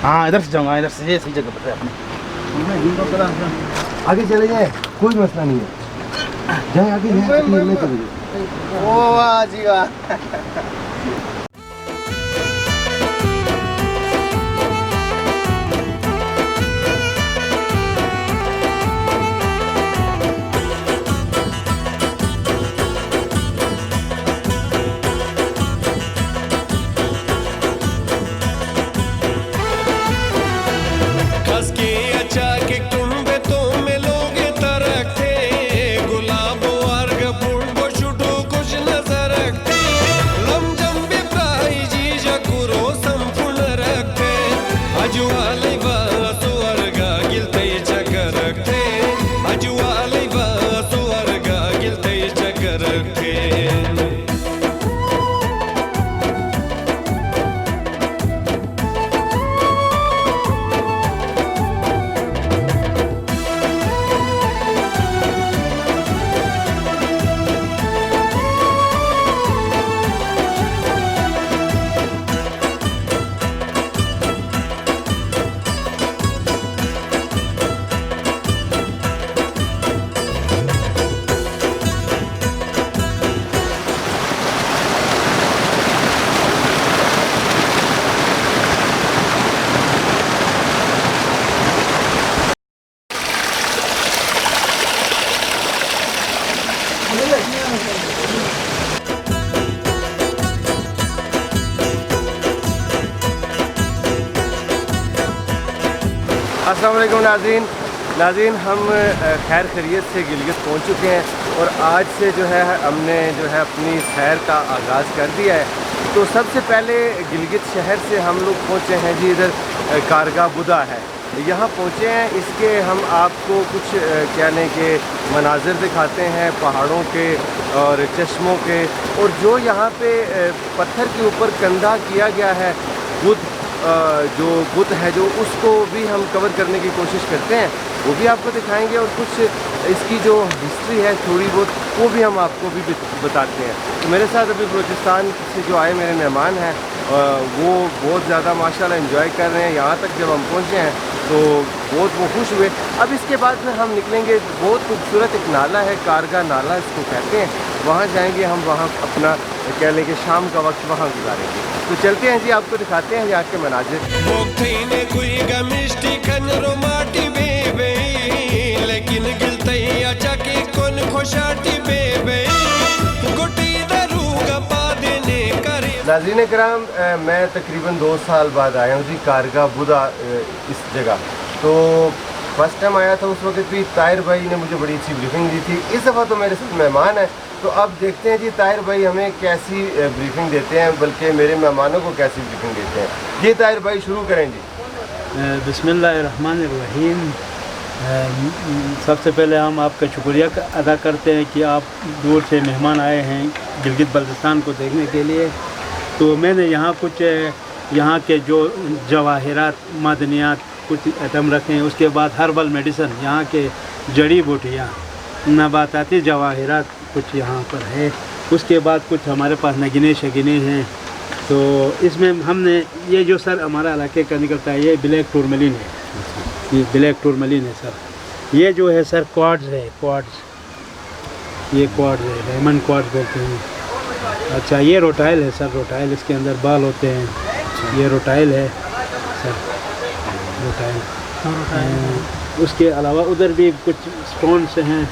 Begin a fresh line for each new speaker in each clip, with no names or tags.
हाँ इधर से जाऊँगा, इधर से, ये सही जगह पर है आपने।
आगे चले जाए, कोई मसला नहीं है, जाए आगे जाए, चले जाए।
ओ वाह जी वाह।
अस्सलाम वालेकुम नाज़रीन, हम खैर खैरियत से गिलगित पहुंच चुके हैं और आज से जो है हमने अपनी सैर का आगाज़ कर दिया है। तो सबसे पहले गिलगित शहर से हम लोग पहुंचे हैं जी, इधर कारगा बुदा है, यहाँ पहुँचे हैं। इसके हम आपको कुछ कहने के मनाजिर दिखाते हैं पहाड़ों के और चश्मों के, और जो यहाँ पे पत्थर के ऊपर कंधा किया गया है जो बुत है, जो उसको भी हम कवर करने की कोशिश करते हैं, वो भी आपको दिखाएंगे। और कुछ इसकी जो हिस्ट्री है थोड़ी बहुत, वो भी हम आपको भी बताते हैं। तो मेरे साथ अभी बलूचिस्तान से जो आए मेरे मेहमान हैं, वो बहुत ज़्यादा माशाल्लाह एंजॉय कर रहे हैं। यहाँ तक जब हम पहुँचे हैं तो बहुत वो खुश हुए। अब इसके बाद फिर हम निकलेंगे, बहुत खूबसूरत एक नाला है, कारगा नाला इसको कहते हैं, वहाँ जाएंगे हम, वहाँ अपना कह लें कि शाम का वक्त वहाँ गुजारेंगे। तो चलते हैं जी, आपको दिखाते हैं यहाँ के मनाजिर। नाज़रीन कराम, मैं तकरीबन 2 साल बाद आया हूँ जी कारगा बुदा इस जगह। तो फर्स्ट टाइम आया था, उस वक्त भी ताहिर भाई ने मुझे बड़ी अच्छी ब्रीफिंग दी थी। इस दफ़ा तो मेरे साथ मेहमान है, तो अब देखते हैं जी ताहिर भाई हमें कैसी ब्रीफिंग देते हैं, बल्कि मेरे मेहमानों को कैसी ब्रीफिंग देते हैं। जी ताहिर भाई शुरू करें जी।
बिस्मिल्लाहिर्रहमानिर्रहीम। सबसे पहले हम आपका शुक्रिया अदा करते हैं कि आप दूर से मेहमान आए हैं गिलगित बल्तिस्तान को देखने के लिए। तो मैंने यहाँ कुछ यहाँ के जो जवाहिरात मादनियात कुछ आइटम रखे हैं। उसके बाद हर्बल मेडिसन, यहाँ के जड़ी बूटियाँ, नबाताती जवाहिरात कुछ यहाँ पर है। उसके बाद कुछ हमारे पास नगीने शगीने हैं। तो इसमें हमने ये जो सर हमारा इलाके का निकलता है, ये ब्लैक टूरमलिन है, ये ब्लैक टूरमलिन है सर। ये जो है सर क्वार्ट्ज है, क्वार्ट्ज, ये क्वार्ट्ज है, डायमंड क्वार्ट्ज बोलते हैं। अच्छा ये रोटाइल है सर, रोटाइल, इसके अंदर बाल होते हैं, ये रोटाइल है सर, रोटाइल। उसके अलावा उधर भी कुछ स्टोन्स हैं।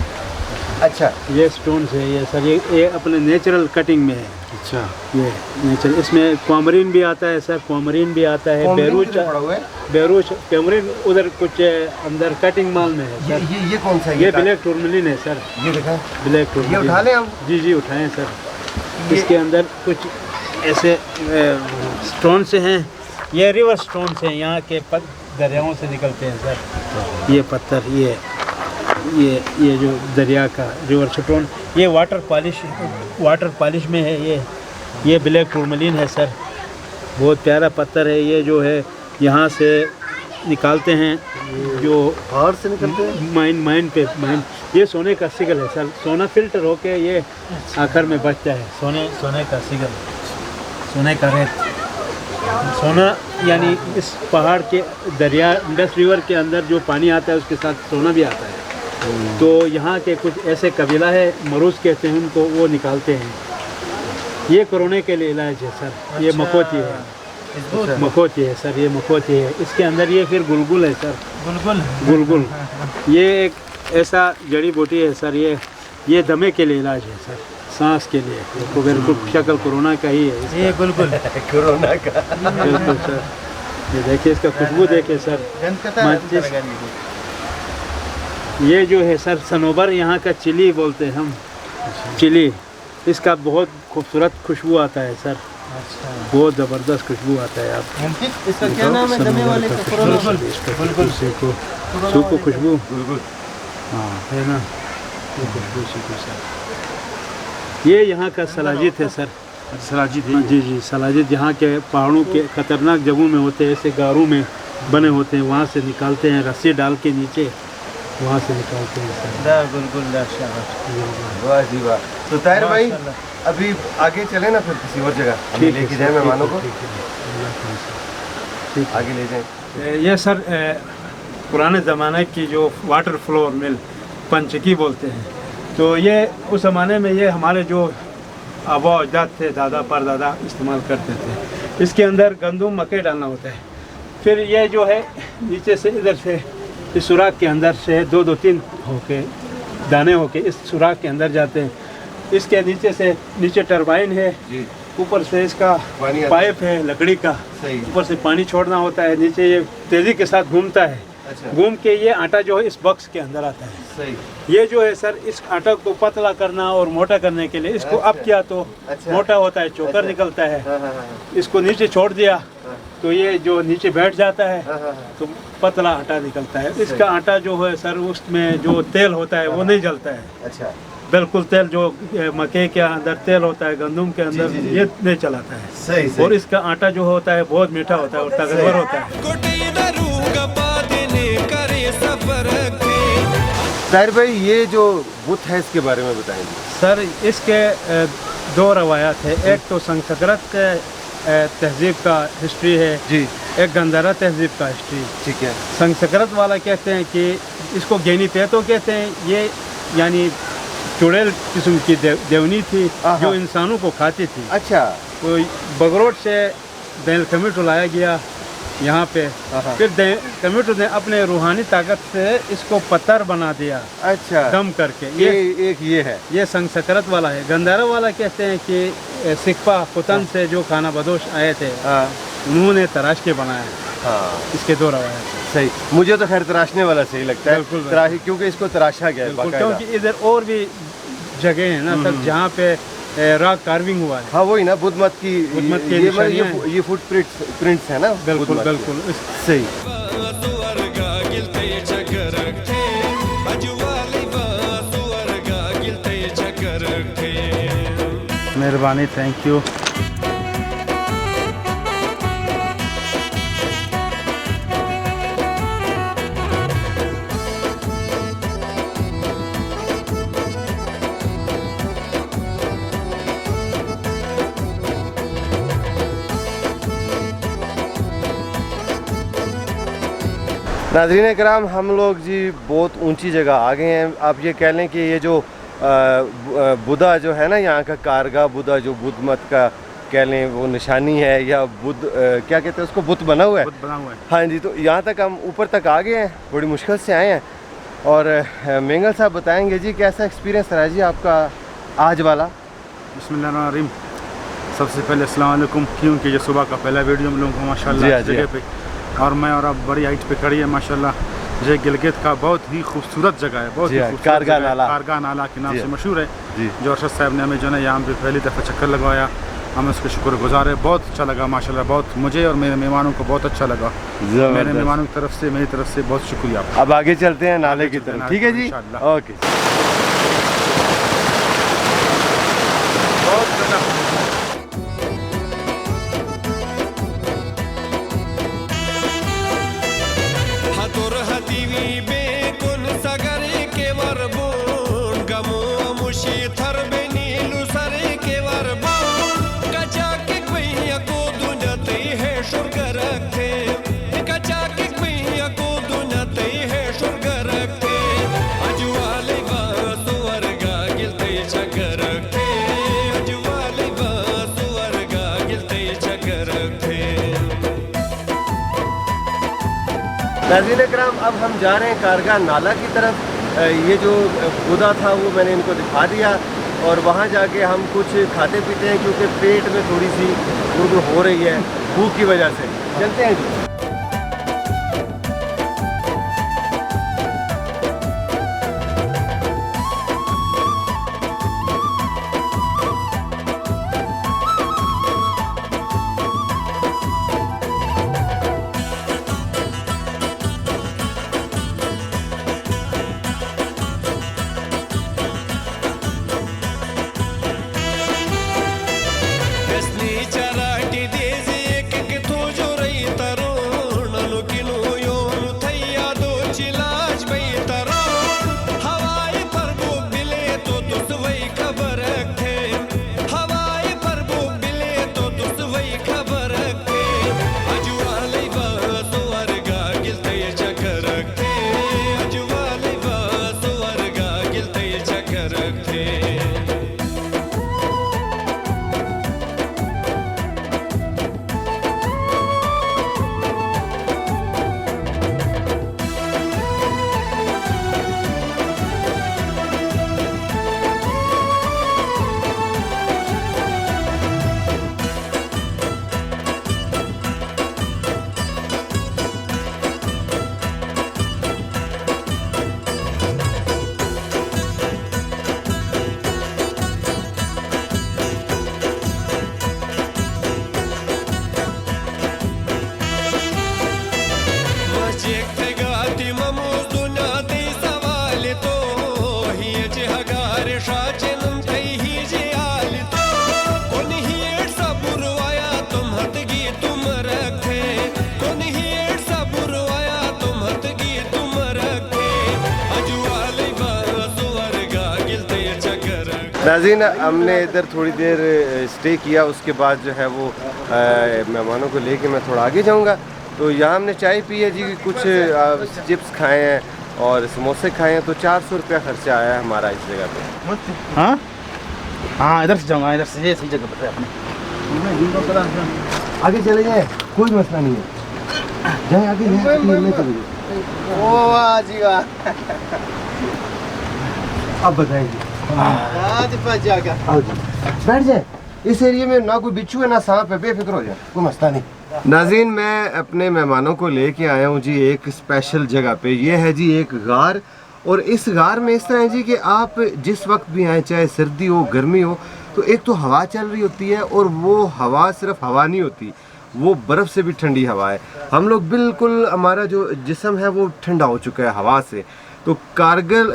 अच्छा
ये स्टोन्स है ये सर, ये अपने नेचुरल कटिंग में है।
अच्छा
ये नेचुरल, इसमें क्वामरीन भी आता है सर, क्वामरीन भी आता है, बेरूच क्वामरीन उधर कुछ अंदर कटिंग माल में है सर।
ये कौन सा है?
ये ब्लैक टूरमलिन है सर,
ये दिखाएं,
ब्लैक टूरमलिन।
ये उठा लें हम?
जी जी उठाएं सर। इसके अंदर कुछ ऐसे स्टोन से हैं, ये रिवर स्टोन से यहाँ के दरियाओं से निकलते हैं सर। ये पत्थर, ये जो दरिया का रिवर स्टोन, ये वाटर पॉलिश में है। ये ब्लैक टूरमलिन है सर, बहुत प्यारा पत्थर है। ये जो है यहाँ से निकालते हैं, जो
बाहर से निकलते हैं
माइन पे। ये सोने का सिगल है सर, सोना फिल्टर होके ये आखिर में बचता है, सोने का सिगल, सोने का रेत। सोना यानी इस पहाड़ के दरिया इंडस रिवर के अंदर जो पानी आता है उसके साथ सोना भी आता है। तो यहाँ के कुछ ऐसे कबीला है, मरूज कहते हैं उनको, वो निकालते हैं। ये कोरोना के लिए इलाज है सर। ये मकोती है, मकोती है सर, ये मकोती है। इसके अंदर ये फिर गुलगुल है सर, गुलगुल। ये एक ऐसा जड़ी बूटी है सर, ये दमे के लिए इलाज है सर, सांस के लिए। तो बिल्कुल शक्ल कोरोना का ही है इसका।
ये बिल्कुल
कोरोना का
बिल्कुल सर। ये देखिए इसका खुशबू देखिए सर। ये जो है सर सनोबर, यहाँ का चिली बोलते हैं हम, चिली। इसका बहुत खूबसूरत खुशबू आता है सर, बहुत ज़बरदस्त खुशबू आता है। आप
इसका क्या नाम है दमे वाले का?
बिल्कुल सूखो खुशबू, हाँ है ना, खुशबू सूखो सर। ये यहाँ का सलाजित है सर,
सलाजित
जी जी सलाजित। यहाँ के पहाड़ों के खतरनाक जगहों में होते हैं, ऐसे गारों में बने होते हैं, वहाँ से निकालते हैं, रस्सी डाल के नीचे वहाँ से निकालते हैं सर।
बिल्कुल।
वाह जी वाह। तो ताहिर भाई अभी आगे चले ना, फिर किसी और जगह हमें लेके जाए मेहमानों को, आगे ले जाएं।
ये सर पुराने ज़माने की जो वाटर फ्लोर मिल पंचकी बोलते हैं, तो ये उस ज़माने में ये हमारे जो आबा अजदाद थे, दादा परदादा इस्तेमाल करते थे। इसके अंदर गंदम मकई डालना होता है। फिर ये जो है नीचे से इधर से इस सुराख के अंदर से दो तीन होके दाने होके इस सुराख के अंदर जाते हैं। इसके नीचे से नीचे टरबाइन है, ऊपर से इसका पाइप है लकड़ी का, ऊपर से पानी छोड़ना होता है, नीचे ये तेज़ी के साथ घूमता है। घूम के ये आटा जो है इस बॉक्स के अंदर आता है।
सही।
ये जो है सर इस आटा को पतला करना और मोटा करने के लिए इसको अप किया तो मोटा होता है, चोकर निकलता है। इसको नीचे छोड़ दिया तो ये जो नीचे बैठ जाता है तो पतला आटा निकलता है। इसका आटा जो है सर उसमें जो तेल होता है वो नहीं जलता है।
अच्छा।
बिल्कुल तेल जो मकई के अंदर तेल होता है, गंदम के अंदर ये नहीं चलाता है।
सही।
और इसका आटा जो होता है बहुत मीठा होता है और ताकतवर होता है।
ताहिर भाई ये जो बुत है इसके बारे में बताएंगे?
सर इसके दो रवायात है। एक तो संस्कृत तहजीब का हिस्ट्री है
जी,
एक गंधारा तहजीब का हिस्ट्री।
ठीक है।
संस्कृत वाला कहते हैं कि इसको गेनी पेतो कहते हैं। ये यानी चुड़ैल किस्म की देवनी थी जो इंसानों को खाती थी।
अच्छा।
तो बगरोट से दैल कमिटो लाया गया यहाँ पे। फिर कमिटो ने अपने रूहानी ताकत से इसको पत्थर बना दिया।
अच्छा।
दम करके।
ये है, ये
संस्कृत वाला है। गंधारा वाला कहते हैं कि सिक्पा पुतन से जो खाना बदोश आए थे उन्होंने तराश के बनाया।
हाँ।
इसके दो रवायत।
सही। मुझे तो खैर तराशने वाला सही लगता है, तराशी, क्योंकि इसको तराशा गया है।
क्योंकि इधर और भी जगह है ना सर जहाँ पे रॉक कार्विंग हुआ है।
हाँ वही ना, बुद्ध मत की ये फुट प्रिंट्स है ना।
बिल्कुल बिल्कुल
सही।
मेहरबानी, थैंक यू।
नाज़रीन कराम, हम लोग जी बहुत ऊंची जगह आ गए हैं। आप ये कह लें कि ये जो बुद्धा जो है ना यहाँ का, कारगा बुद्धा जो बुद्ध मत का कह लें वो निशानी है, या बुद्ध क्या कहते हैं उसको, बुत बना हुआ है। हाँ जी। तो यहाँ तक हम ऊपर तक आ गए हैं, बड़ी मुश्किल से आए हैं। और मेंगल साहब बताएंगे जी कैसा एक्सपीरियंस रहा जी आपका आज वाला?
बिस्मिल्लाहिर्रहमानिर्रहीम। सबसे पहले अस्सलाम वालेकुम, क्योंकि ये सुबह का पहला वीडियो हम लोगों को माशाल्लाह जगह पे, और मैं और आप बड़ी हाइट पे खड़ी है माशाल्लाह। ये गिलगित का बहुत ही खूबसूरत जगह है, बहुत ही खूबसूरत कारगा नाला के नाम से मशहूर है, जो अरशद साहब ने हमें जो है यहाँ पे पहली दफ़ा चक्कर लगवाया। हम उसके शुक्रगुजार है, बहुत अच्छा लगा माशाल्लाह। बहुत मुझे और मेरे मेहमानों को बहुत अच्छा लगा। मेरे मेहमानों की तरफ से, मेरी तरफ से बहुत शुक्रिया।
अब आगे चलते हैं नाले की तरफ, ठीक है जी? ओके। नाज़रीन इकराम, अब हम जा रहे हैं कारगा नाला की तरफ। ये जो खुदा था वो मैंने इनको दिखा दिया और वहाँ जाके हम कुछ खाते पीते हैं क्योंकि पेट में थोड़ी सी गुड़गुड़ हो रही है भूख की वजह से। चलते हैं जी। नाज़रीन, हमने इधर थोड़ी देर स्टे किया, उसके बाद जो है वो मेहमानों को लेके मैं थोड़ा आगे जाऊंगा। तो यहाँ हमने चाय पी है जी, कुछ चिप्स खाए हैं और समोसे खाए हैं, तो 400 रुपया खर्चा आया है हमारा इस जगह पे।
हाँ हाँ, इधर से जाऊँगा, इधर से ये सही जगह पर अपने
आगे चले जाए, कोई मसला नहीं है, जाए आगे ओ वाह जी वाह। अब बताएंगे बैठ जाए, इस एरिया में ना कोई बिच्छू है ना सांप है, बेफिक्र हो जाए, कोई मसला नहीं। नाज़रीन, मैं अपने मेहमानों को लेके आया हूँ जी एक स्पेशल जगह पे। ये है जी एक गार, और इस गार में इस तरह है जी कि आप जिस वक्त भी आए, चाहे सर्दी हो गर्मी हो, तो एक तो हवा चल रही होती है, और वो हवा सिर्फ हवा नहीं होती, वो बर्फ़ से भी ठंडी हवा है। हम लोग बिल्कुल, हमारा जो जिस्म है वो ठंडा हो चुका है हवा से। तो कारगिल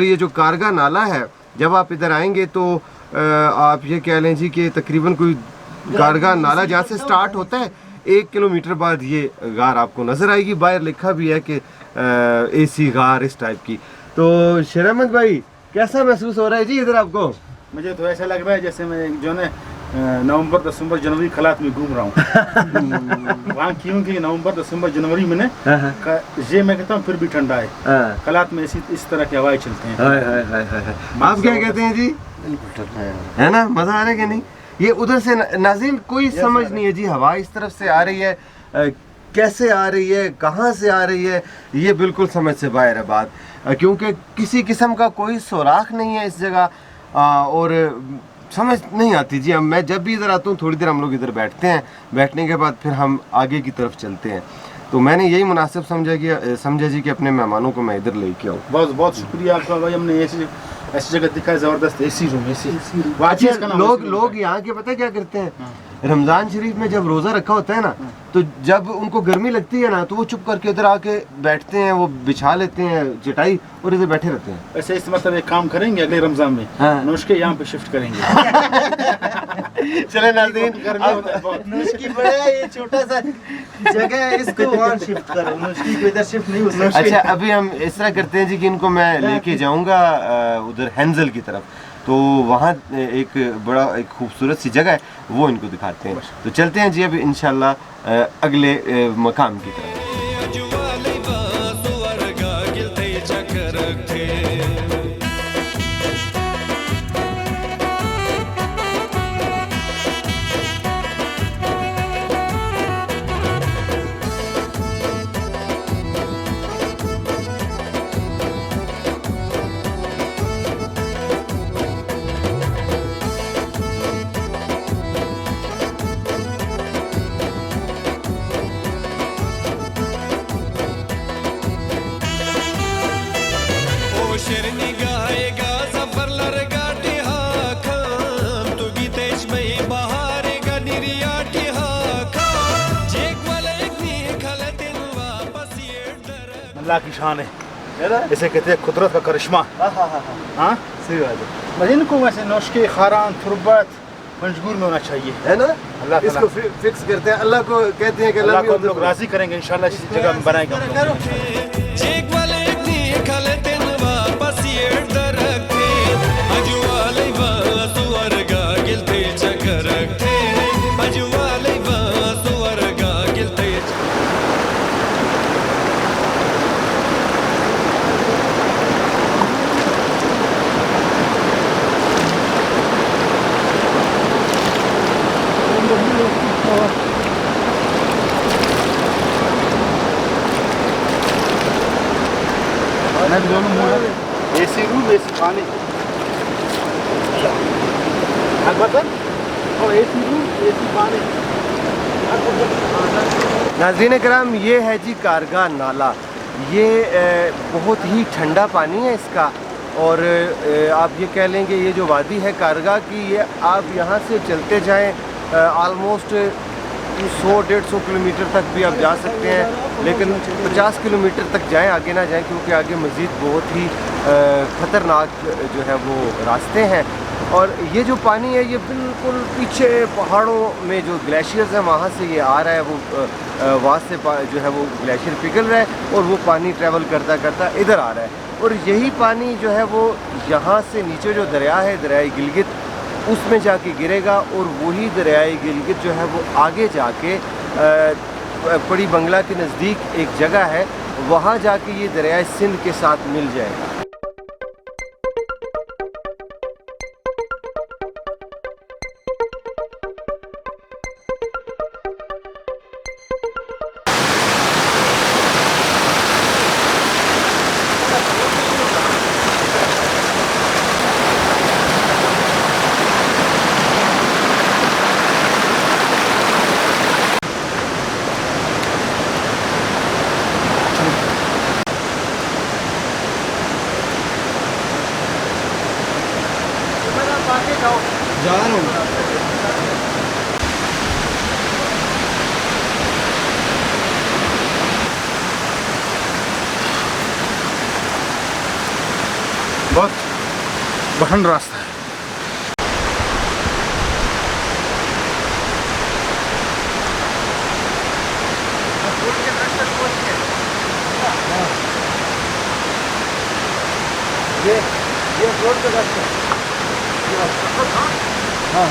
ये जो कारगा नाला है, जब आप इधर आएंगे तो आप ये कह लें जी कि तकरीबन कोई कारगा नाला जहाँ से स्टार्ट होता है 1 किलोमीटर बाद ये गार आपको नज़र आएगी। बाहर लिखा भी है कि एसी गार इस टाइप की। तो शेर अहमद भाई, कैसा महसूस हो रहा है जी इधर आपको?
मुझे तो ऐसा लग रहा है जैसे मैं जो है नवंबर दिसंबर जनवरी खलात में घूम रहा हूँ। वहाँ क्योंकि नवंबर दिसंबर जनवरी में ये मैं कहता हूँ फिर भी ठंडा है, खलात में इस तरह की हवाएं चलते हैं।
आप क्या कहते हैं जी? है ना, मजा आ रहा है कि नहीं? ये उधर से नाज़रीन कोई समझ नहीं है जी, हवा इस तरफ से आ रही है, कैसे आ रही है, कहाँ से आ रही है, ये बिल्कुल समझ से बाहर है बात, क्योंकि किसी किस्म का कोई सुराख नहीं है इस जगह, और समझ नहीं आती जी। हम मैं जब भी इधर आता हूँ थोड़ी देर हम लोग इधर बैठते हैं, बैठने के बाद फिर हम आगे की तरफ चलते हैं। तो मैंने यही मुनासिब समझा जी कि अपने मेहमानों को मैं इधर लेके आऊँ।
बहुत बहुत शुक्रिया आपका भाई, हमने ऐसी जगह दिखा है, ज़बरदस्त एसी रूम।
लोग यहाँ के पता क्या करते हैं, रमज़ान शरीफ में जब रोज़ा रखा होता है ना, तो जब उनको गर्मी लगती है ना, तो वो चुप करके इधर आके बैठते हैं, वो बिछा लेते हैं चटाई और इधर बैठे रहते हैं।
ऐसे इस मतलब एक काम करेंगे अगले रमज़ान में, नुस्खे यहाँ पे शिफ्ट करेंगे।
चले नाज़रीन,
नुस्खी बड़ा ये छोटा सा जगह है, इसको वहाँ शिफ्ट करो, नुस्खी को इधर शिफ्ट नहीं हो सकता।
अच्छा, अभी हम इस तरह करते हैं जी कि इनको मैं लेके जाऊँगा उधर हैंजल की तरफ, तो वहाँ एक खूबसूरत सी जगह है, वो इनको दिखाते हैं। तो चलते हैं जी अब इंशाल्लाह अगले मकाम की तरफ।
अल्लाह की शान है
ना?
इसे कहते हैं कुदरत का करिश्मा। हाँ
सही बात है।
बस इनको वैसे नौशके खारान तुरबत मंजगूर में होना चाहिए,
है ना?
अल्लाह
इसको फिक्स करते हैं, अल्लाह को कहते हैं कि
अल्लाह को हम लोग राजी करेंगे इंशाल्लाह, इसी जगह में बनाएंगे हम लोग। एसी रूम एसी पानी और एसी रूम एसी पानी।
नाज़रीन कराम, ये है जी कारगा नाला। ये बहुत ही ठंडा पानी है इसका, और आप ये कह लेंगे ये जो वादी है कारगा की, ये आप यहाँ से चलते जाएं आलमोस्ट 100-150 किलोमीटर तक भी आप जा सकते हैं, लेकिन 50 किलोमीटर तक जाएं, आगे ना जाएं, क्योंकि आगे मज़ीद बहुत ही ख़तरनाक जो है वो रास्ते हैं। और ये जो पानी है ये बिल्कुल पीछे पहाड़ों में जो ग्लेशियर्स हैं वहाँ से ये आ रहा है, वो वहाँ से जो है वो ग्लेशियर पिघल रहा है और वो पानी ट्रैवल करता करता इधर आ रहा है। और यही पानी जो है वो यहाँ से नीचे जो दरिया है, दरियाई गिलगित, उसमें जाके गिरेगा, और वही दरियाई गिलगित जो है वो आगे जाके बड़ी बंगला के नज़दीक एक जगह है, वहाँ जाके ये दरियाई सिंध के साथ मिल जाएगा।
जा रहा हूँ।
बहुत बढ़न रास्ता है।
ये रोड का रास्ता है।
हाँ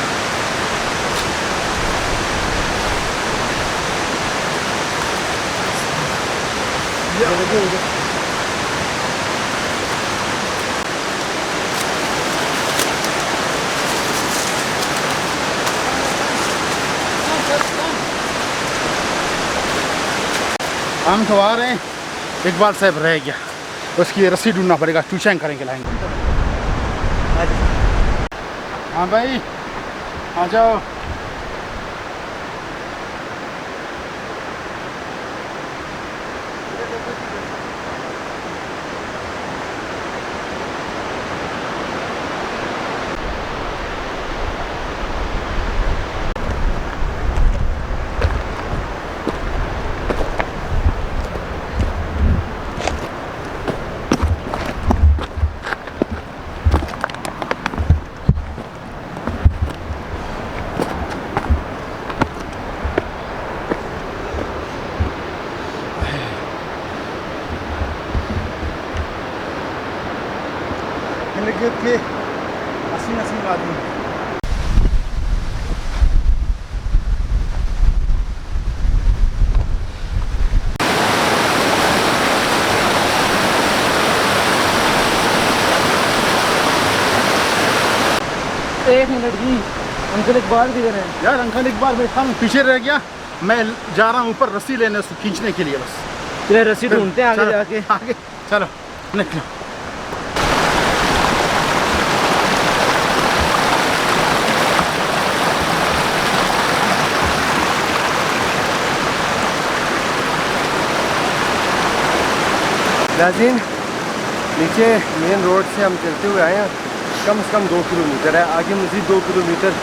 हम तो आ रहे हैं, इकबाल साहब रह गया, उसकी रस्सी ढूंढना पड़ेगा, ट्यूशन करेंगे लाएंगे। हाँ भाई आ जाओ। के हसीन हसीन आदमी।
एक मिनट जी, अंकल इकबाल किधर है?
यार अंकल इकबाल बैठा हूँ, पीछे रह गया, मैं जा रहा हूँ ऊपर रस्सी लेने, उसको खींचने के लिए बस।
चले रस्सी ढूंढते हैं आगे जाके।
आगे चलो निकलो।
नाज़रीन, नीचे मेन रोड से हम चलते हुए आए हैं, कम से कम 2 किलोमीटर है, आगे मज़ीद 2 किलोमीटर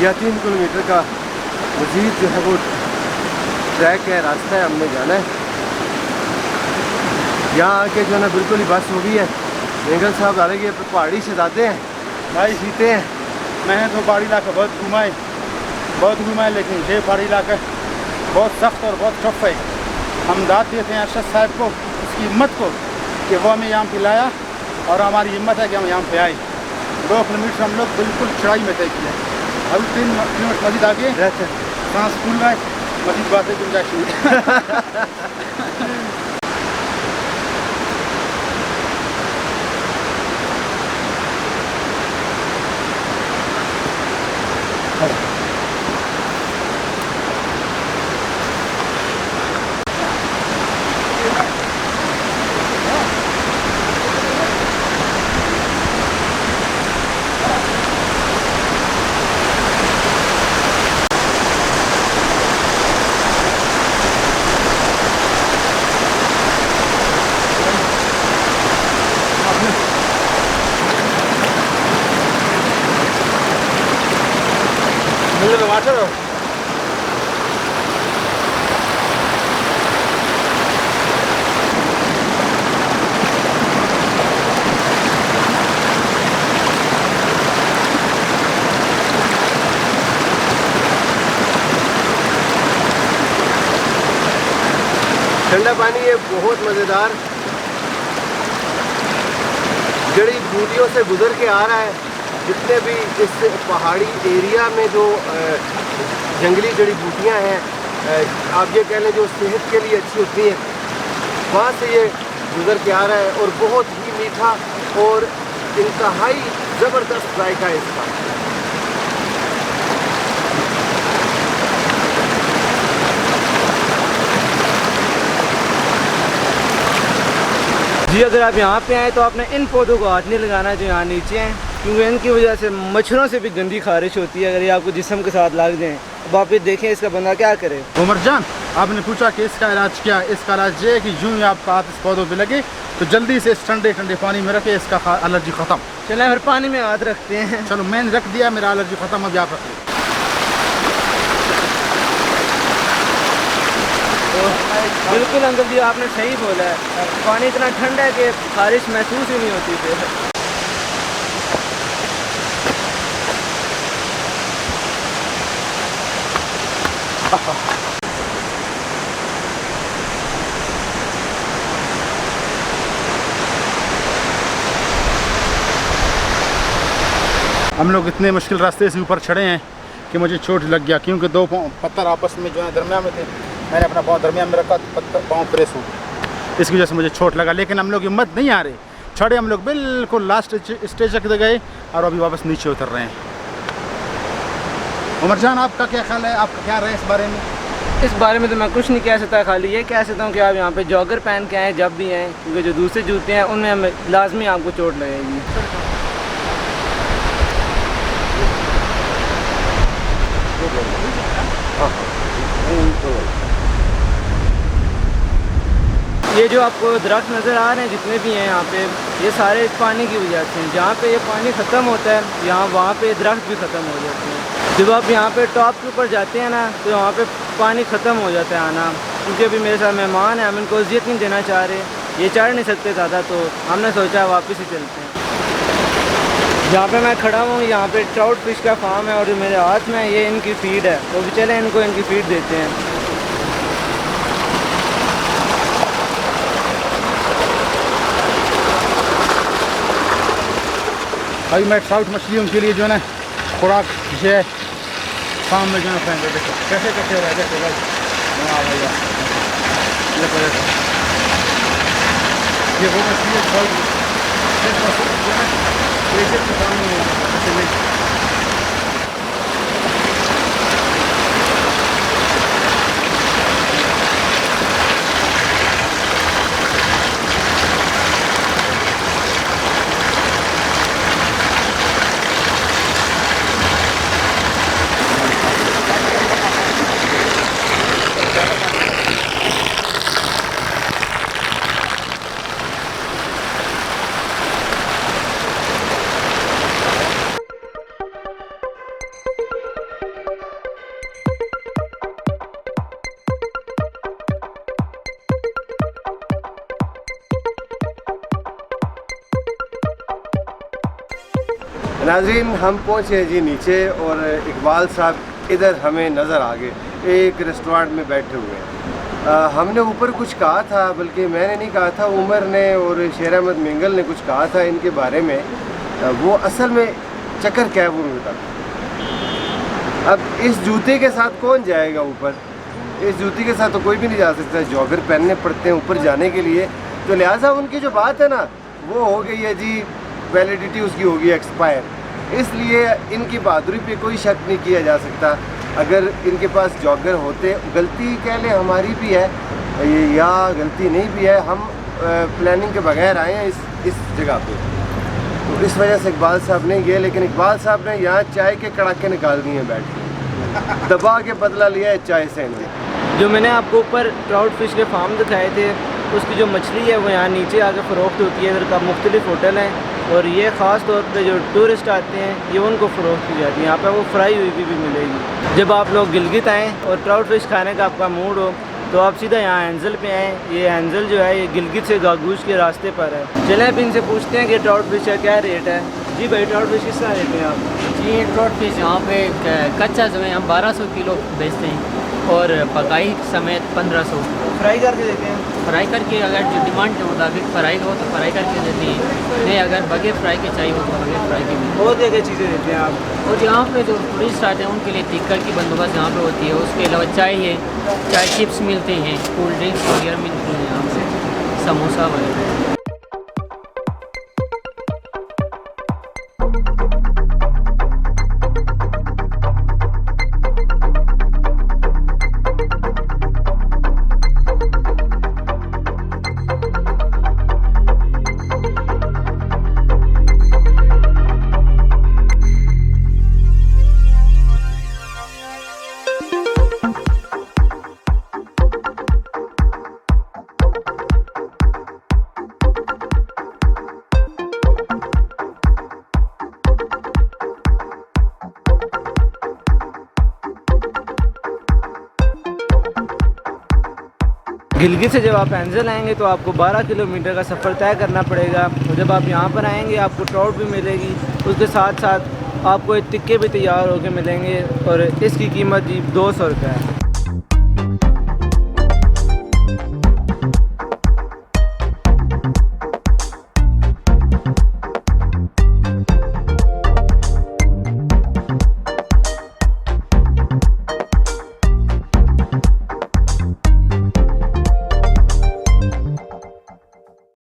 या 3 किलोमीटर का मज़ीद जो है वो ट्रैक है, रास्ता है, हमने जाना है। यहाँ आके जो है ना बिल्कुल ही बस हो गई है। मेंगल साहब डाले ये पहाड़ी शहजादे हैं भाई, सीते हैं।
मैंने तो पहाड़ी इलाका बहुत घुमा है, लेकिन ये पहाड़ी इलाका बहुत सख्त और बहुत टफ है। हम दाद देते हैं अरशद साहब को, उसकी हिम्मत को, कि वो हमें यहाँ पे लाया, और हमारी हिम्मत है कि हम यहाँ पे आए। 2 किलोमीटर हम लोग बिल्कुल चढ़ाई में तय किया। अभी 3 किलोमीटर मस्जिद आगे सांस स्कूल में मस्जिद बातें गुंजाइश वाटर।
ठंडा पानी है, बहुत मज़ेदार। जड़ी बूटियों से गुजर के आ रहा है। जितने भी इस पहाड़ी एरिया में जो जंगली जड़ी बूटियाँ हैं, आप ये कह लें जो सेहत के लिए अच्छी होती हैं, वहाँ से ये गुजर के आ रहा है। और बहुत ही मीठा और इंतहाई ज़बरदस्त जायका है इसका।
जी, अगर आप यहाँ पे आए तो आपने इन पौधों को हाथ नहीं लगाना जो यहाँ नीचे हैं, क्योंकि इनकी वजह से मच्छरों से भी गंदी खारिश होती है। अगर ये आपको जिस्म के साथ लग जाएँ, अब आप ये देखें इसका बंदा क्या करे।
उमर जान, आपने पूछा कि इसका इलाज क्या है। इसका इलाज ये है कि यूँ ही आपका हाथ इस पौधों पे लगे तो जल्दी से इस ठंडे ठंडे पानी में रखे, इसका एलर्जी ख़त्म।
चलें फिर पानी में हाथ रखते हैं।
चलो, मैंने रख दिया, मेरा एलर्जी ख़त्म, अभी आप रख लो।
बिल्कुल अंकल जी, आपने सही बोला है। पानी इतना ठंडा है कि खारिश महसूस ही नहीं होती थी।
हम लोग इतने मुश्किल रास्ते से ऊपर चढ़े हैं कि मुझे चोट लग गया, क्योंकि 2 पत्थर आपस में जो है दरमियान में थे। मैंने अपना पाँव दरमियान में रखा तो पाँव प्रेस हो, इसकी वजह से मुझे चोट लगा। लेकिन हम लोग हिम्मत नहीं आ रहे, चढ़े हम लोग बिल्कुल लास्ट स्टेज तक गए और अभी वापस नीचे उतर रहे हैं। उमर जान, आपका क्या ख्याल है, आपका क्या रहा है इस बारे में?
इस बारे में तो मैं कुछ नहीं कह सकता, खाली ये कह सकता हूँ कि आप यहाँ पे जॉगर पहन के आएँ जब भी आएँ, क्योंकि जो दूसरे जूते हैं उनमें हमें लाजमी आपको चोट लगेगी। ये जो आपको दरख्त नज़र आ रहे हैं जितने भी हैं यहाँ पे, ये सारे इस पानी की वजह से हैं। जहाँ पे ये पानी ख़त्म होता है, यहाँ वहाँ पे दरख्त भी ख़त्म हो जाते हैं। जब आप यहाँ पे टॉप के ऊपर जाते हैं ना, तो वहाँ पे पानी ख़त्म हो जाता है आना। क्योंकि अभी मेरे साथ मेहमान हैं, हम इनको अज़ियत नहीं देना चाह रहे, ये चढ़ नहीं सकते ज़्यादा, तो हमने सोचा वापस ही चलते हैं। जहाँ पे मैं खड़ा हूँ यहाँ पे ट्राउट फिश का फार्म है, और जो मेरे हाथ में ये इनकी फ़ीड है, तो भी चले इनको इनकी फ़ीड देते हैं।
अभी मैं ट्राउट मछलियों के लिए जो है ना खुराक जो है फार्म में जो है फेंक देते कैसे कैसे हो रहा है। देखो भाई, हाँ भैया, ये वो मछली है फार्म में।
नाज़रीन हम पहुँचे जी नीचे और इकबाल साहब इधर हमें नज़र आ गए एक रेस्टोरेंट में बैठे हुए हैं। हमने ऊपर कुछ कहा था, बल्कि मैंने नहीं कहा था, उमर ने और शेर अहमद मिंगल ने कुछ कहा था इनके बारे में। वो असल में चक्कर क्या है वो नहीं बता। अब इस जूते के साथ कौन जाएगा ऊपर? इस जूते के साथ तो कोई भी नहीं जा सकता, जॉगर पहनने पड़ते हैं ऊपर जाने के लिए। तो लिहाजा उनकी जो बात है ना वो हो गई है जी, वैलिडिटी उसकी होगी एक्सपायर, इसलिए इनकी बहादुरी पे कोई शक नहीं किया जा सकता। अगर इनके पास जॉगर होते, गलती कह लें हमारी भी है ये या गलती नहीं भी है, हम प्लानिंग के बगैर आए हैं इस जगह पे, तो इस वजह से इकबाल साहब नहीं गए। लेकिन इकबाल साहब ने यहाँ चाय के कड़ाके निकाल दिए हैं बैठ के, दबा के बदला लिया है चाय से इन्होंने।
जो मैंने आपको ऊपर ट्राउट फिश के फार्म दिखाए थे, उसकी जो मछली है वो यहाँ नीचे आके फ़रोख्त होती है। इधर का मुख्तलिफ होटल हैं और ये ख़ास तौर पे जो टूरिस्ट आते हैं ये उनको फ़रोख्त की जाती है। यहाँ पे वो फ्राई हुई भी मिलेगी। जब आप लोग गिलगित आएँ और ट्राउट फिश खाने का आपका मूड हो तो आप सीधा यहाँ एंजल पे आएँ। ये एंजल जो है ये गिलगित से गागूश के रास्ते पर है। चलें अब इनसे पूछते हैं कि ट्राउट फिश का क्या रेट है। जी भाई, ट्राउट फिश किस तरह देते हैं आप?
जी ट्राउट फिश यहाँ पे कच्चा जो है हम 1200 किलो बेचते हैं और पकाई समेत 1500।
फ्राई करके देते हैं?
फ्राई करके अगर जो डिमांड के मुताबिक फ्राई हो तो फ्राई करके देते हैं, नहीं अगर बगैर फ्राई के चाहिए हो तो बगैर फ्राई के भी।
बहुत जगह चीज़ें देते हैं आप।
और यहाँ पे जो टूरिस्ट आते हैं उनके लिए टिक्कर की बंदोबस्त यहाँ पे होती है। उसके अलावा चाय है, चाय चिप्स मिलते हैं, कोल्ड ड्रिंक्स वगैरह मिलती हैं यहाँ से, समोसा वगैरह।
गिलगित से जब आप एंजल आएंगे तो आपको 12 किलोमीटर का सफ़र तय करना पड़ेगा। और जब आप यहाँ पर आएंगे आपको ट्राउट भी मिलेगी, उसके साथ साथ आपको एक टिक्के भी तैयार होकर मिलेंगे और इसकी कीमत जी 200 रुपये है।